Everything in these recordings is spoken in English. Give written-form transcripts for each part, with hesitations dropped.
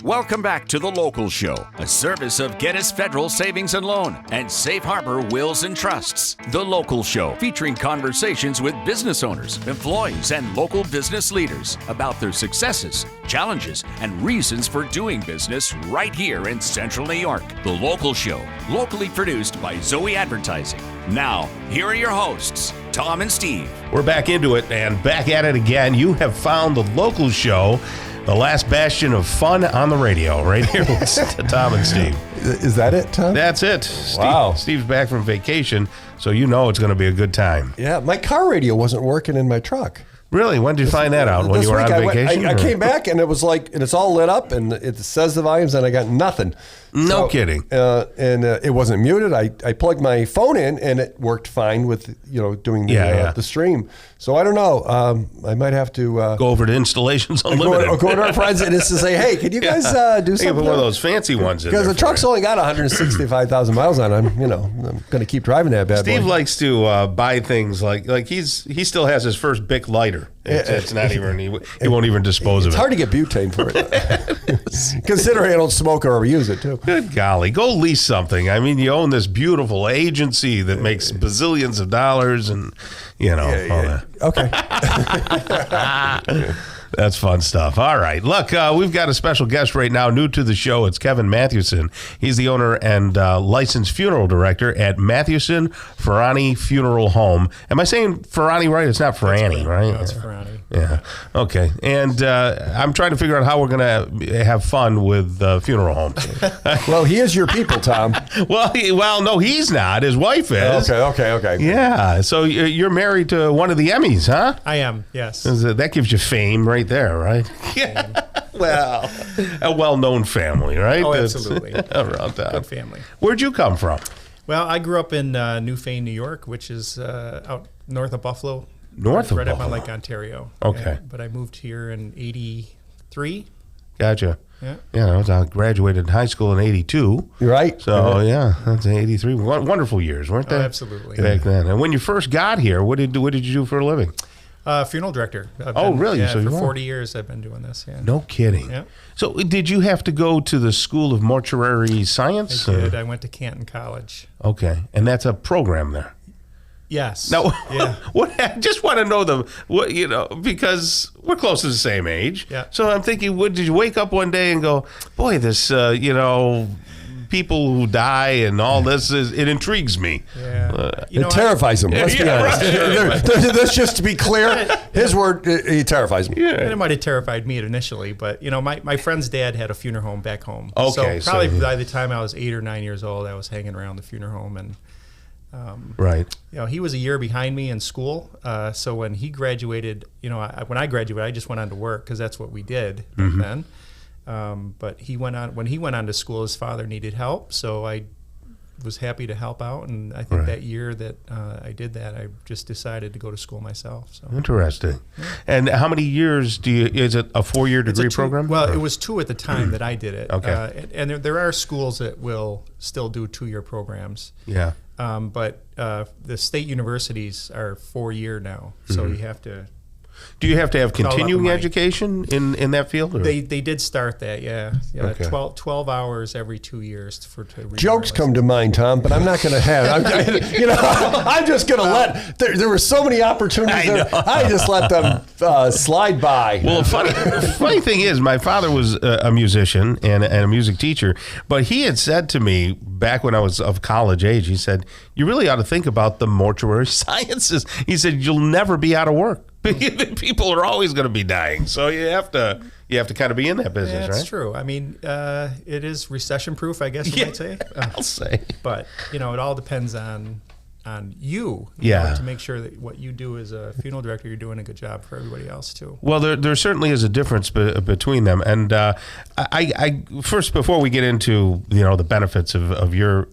Welcome back to The Local Show, a service of Gettys Federal Savings and Loan and Safe Harbor Wills and Trusts. The Local Show, featuring conversations with business owners, employees, and local business leaders about their successes, challenges, and reasons for doing business right here in Central New York. The Local Show, locally produced by Zoe Advertising. Now, here are your hosts, Tom and Steve. We're back into it and back at it again. You have found The Local Show, the last bastion of fun on the radio, right here with Tom and Steve. Is that it, Tom? That's it. Wow. Steve's back from vacation, so you know it's going to be a good time. Yeah, my car radio wasn't working in my truck. Really? When did you find that out? When you were on vacation? I came back and it was like, and it's all lit up and it says the volumes and I got nothing. No kidding. It wasn't muted. I plugged my phone in and it worked fine with, doing the stream. So I don't know. I might have to go over to Installations Unlimited. Go to our friends and just to say, hey, can you guys do something? One of those fancy ones in there. Because the truck's only got 165,000 miles on it. I'm going to keep driving that bad boy. Steve likes to buy things like he still has his first Bic lighter. It's not even, he won't even dispose of it. It's hard to get butane for it. Considering I don't smoke or ever use it, too. Good golly. Go lease something. I mean, you own this beautiful agency that makes bazillions of dollars and, all that. Okay. That's fun stuff. All right. Look, we've got a special guest right now, new to the show. It's Kevin Mathewson. He's the owner and licensed funeral director at Mathewson-Forani Funeral Home. Am I saying Forani right? It's not Forani, right? No, it's Forani. Yeah. Okay. And I'm trying to figure out how we're going to have fun with funeral homes. Well, he is your people, Tom. Well, no, he's not. His wife is. Okay. Yeah. So you're married to one of the Emmys, huh? I am, yes. That gives you fame right there, right? Yeah. Well, a well-known family, right? Oh, absolutely. Around town. Good family. Where'd you come from? Well, I grew up in Newfane, New York, which is out north of Buffalo. North of right Buffalo? Right up on Lake Ontario. Okay. Yeah, but I moved here in 83. Gotcha. Yeah. Yeah, I graduated high school in 82. You're right. So, yeah, that's 83. Wonderful years, weren't they? Oh, absolutely. Back then. And when you first got here, what did you do for a living? Funeral director. Really? Yeah, So for 40 years I've been doing this. Yeah. No kidding. Yeah. So did you have to go to the School of Mortuary Science? I did. I went to Canton College. Okay. And that's a program there? Yes. Now, yeah. I just want to know because we're close to the same age. Yeah. So I'm thinking, did you wake up one day and go, boy, this, people who die and all this, it intrigues me. Yeah. It terrifies him. Let's be honest. Right. That's just to be clear. His word, he terrifies me. Yeah. And it might have terrified me initially, but my friend's dad had a funeral home back home. Okay. So probably by the time I was 8 or 9 years old, I was hanging around the funeral home and. Right. He was a year behind me in school. So when he graduated, when I graduated, I just went on to work because that's what we did back then. But when he went on to school, his father needed help. So I was happy to help out. And I think that year that I did that, I just decided to go to school myself. So. Interesting. Yeah. And how many years is it a 4-year degree program? Well, it was 2 at the time that I did it. Okay. And there are schools that will still do 2-year programs. Yeah. But the state universities are 4-year now, so you have to. Do you have to have continuing education in that field? Or? They did start that, yeah. Okay. 12 hours every 2 years to Jokes come to mind, Tom, but I'm not going to have. I'm just going to let. There were so many opportunities. I just let them slide by. Well, funny thing is, my father was a musician and a music teacher, but he had said to me back when I was of college age, he said, "You really ought to think about the mortuary sciences." He said, "You'll never be out of work. People are always going to be dying, so you have to kind of be in that business, right?" That's true. I mean, it is recession-proof, I guess you might say. I'll say. But it all depends on you. To make sure that what you do as a funeral director, you're doing a good job for everybody else too. Well, there certainly is a difference between them, and I first, before we get into the benefits of your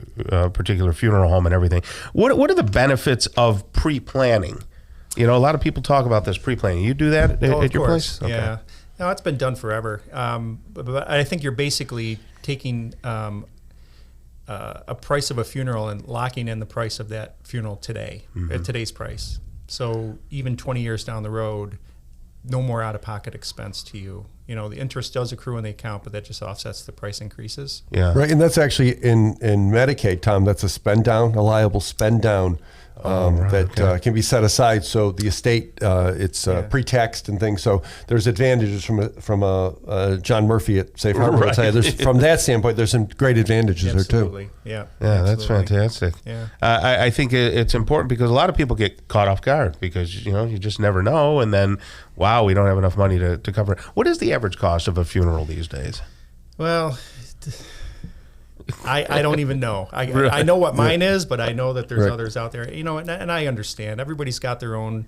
particular funeral home and everything, what are the benefits of pre-planning? A lot of people talk about this pre-planning. You do that at your place? Okay. Yeah. No, it's been done forever. But I think you're basically taking a price of a funeral and locking in the price of that funeral today, at today's price. So even 20 years down the road, no more out-of-pocket expense to you. the interest does accrue in the account, but that just offsets the price increases. Yeah. Right, and that's actually in Medicaid, Tom. That's a spend down, a liable spend down can be set aside. So the estate, it's pre-taxed and things. So there's advantages from John Murphy at Safe Harbor. Right. From that standpoint, there's some great advantages there too. Absolutely, yeah. That's fantastic. Yeah. I think it's important because a lot of people get caught off guard because you just never know, and then wow, we don't have enough money to cover it. What is the average cost of a funeral these days? Well, I don't even know. I know what mine is, but I know that there's others out there. And I understand. Everybody's got their own,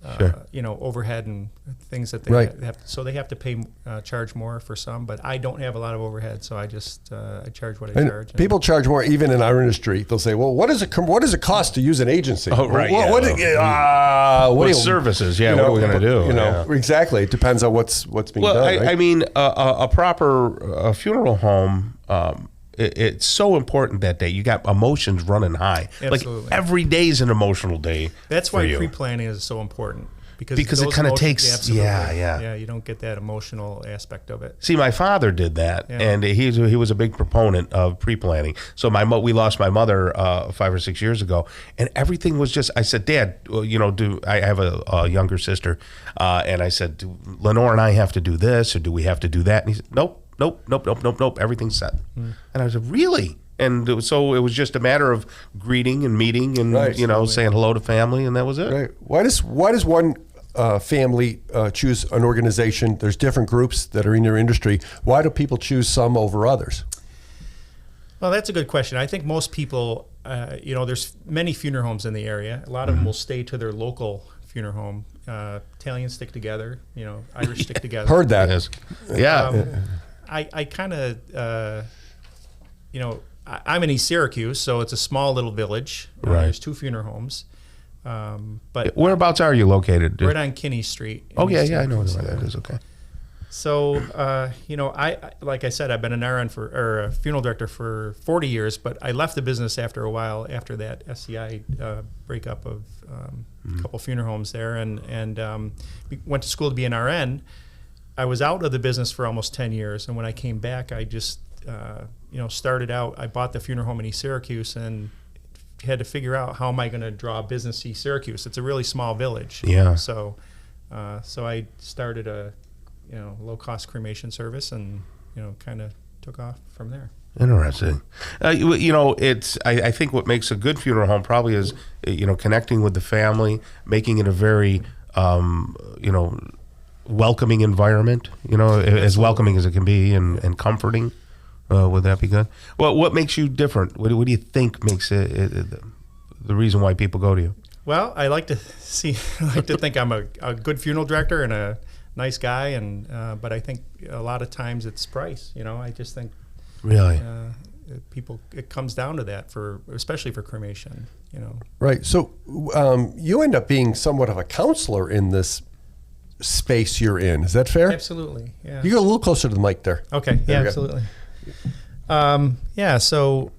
overhead and things that they have. So they have to charge more for some. But I don't have a lot of overhead, so I just I charge what I charge. People charge more even in our industry. They'll say, "Well, what does it cost to use an agency?" Oh, right. What services? Yeah. What are we going to do? Exactly. It depends on what's being done. Well, I mean, a proper funeral home. It's so important that day. You got emotions running high. Absolutely. Like every day is an emotional day. That's why pre-planning is so important because it kind of takes. Yeah. You don't get that emotional aspect of it. See, my father did that, and he was a big proponent of pre-planning. So we lost my mother 5 or 6 years ago, and everything was just. I said, Dad, I have a younger sister, and I said, do Lenore and I have to do this, or do we have to do that? And he said, Nope. Everything's set. And I said, really? And it was just a matter of greeting and meeting and saying hello to family, and that was it. Right. Why does one family choose an organization? There's different groups that are in your industry. Why do people choose some over others? Well, that's a good question. I think most people, there's many funeral homes in the area. A lot of them will stay to their local funeral home. Italians stick together. Irish stick together. Heard that. Yeah. I kind of, I'm in East Syracuse, so it's a small little village. Right. There's 2 funeral homes. But whereabouts are you located? Right on Kinney Street. Oh, yeah, I know where that is. Okay. So, I like I said, I've been an RN a funeral director for 40 years, but I left the business after a while after that SCI breakup of a couple funeral homes there, and went to school to be an RN. I was out of the business for almost 10 years, and when I came back, I just, started out. I bought the funeral home in East Syracuse and had to figure out how am I going to draw business to East Syracuse. It's a really small village. Yeah. So I started a, low-cost cremation service and, kind of took off from there. Interesting. It's. I think what makes a good funeral home probably is, connecting with the family, making it a very, welcoming environment, as welcoming as it can be and comforting. Would that be good? Well, what makes you different? What do you think makes it the reason why people go to you? Well, I like to think I'm a good funeral director and a nice guy, but I think a lot of times it's price. I just think really it comes down to that especially for cremation. Right. So you end up being somewhat of a counselor in this space you're in. Is that fair? Absolutely. Yeah. You go a little closer to the mic there. Okay. Yeah, absolutely. So,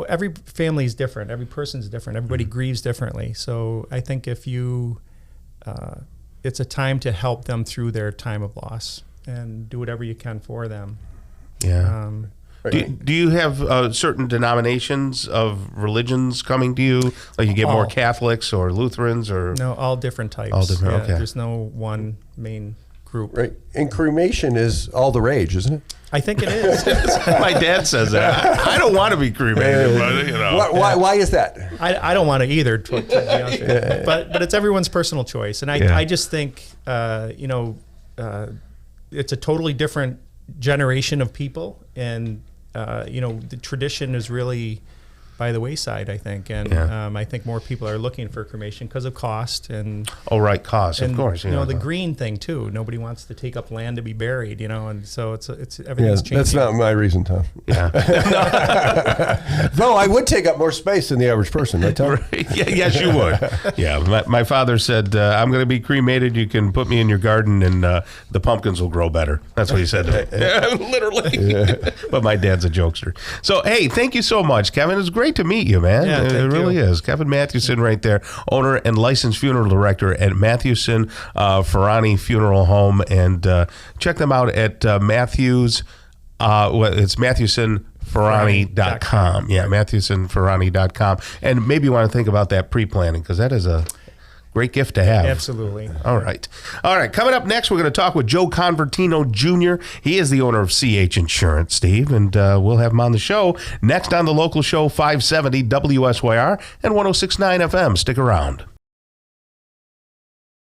every family is different. Every person's different. Everybody grieves differently. So I think if it's a time to help them through their time of loss and do whatever you can for them. Yeah. Do you have certain denominations of religions coming to you? Like you get more Catholics or Lutherans or? No, all different types. All different, okay. There's no one main group. Right. And cremation is all the rage, isn't it? I think it is. My dad says that. I don't want to be cremated, but Why is that? I don't want to either, to be honest with you. But it's everyone's personal choice. And I just think, it's a totally different generation of people. And, the tradition is really by the wayside, I think. And I think more people are looking for cremation because of cost. Cost, of course. The green thing, too. Nobody wants to take up land to be buried, and so it's everything's changing. That's not my reason, Tom. Yeah. Though I would take up more space than the average person, right, Tom? Right. Yeah, yes, you would. Yeah, my father said, I'm going to be cremated. You can put me in your garden and the pumpkins will grow better. That's what he said to me. Literally. Yeah. But my dad's a jokester. So, hey, thank you so much, Kevin. It's great great to meet you, man. Yeah, it really is. Kevin Mathewson right there, owner and licensed funeral director at Mathewson-Forani Funeral Home. And check them out at Matthews. It's Mathewson-Forani.com. Yeah, Mathewson-Forani.com. And maybe you want to think about that pre-planning, because that is a great gift to have. Absolutely. All right. Coming up next, we're going to talk with Joe Convertino Jr. He is the owner of CH Insurance, Steve, and we'll have him on the show next on the local show, 570 WSYR and 106.9 FM. Stick around.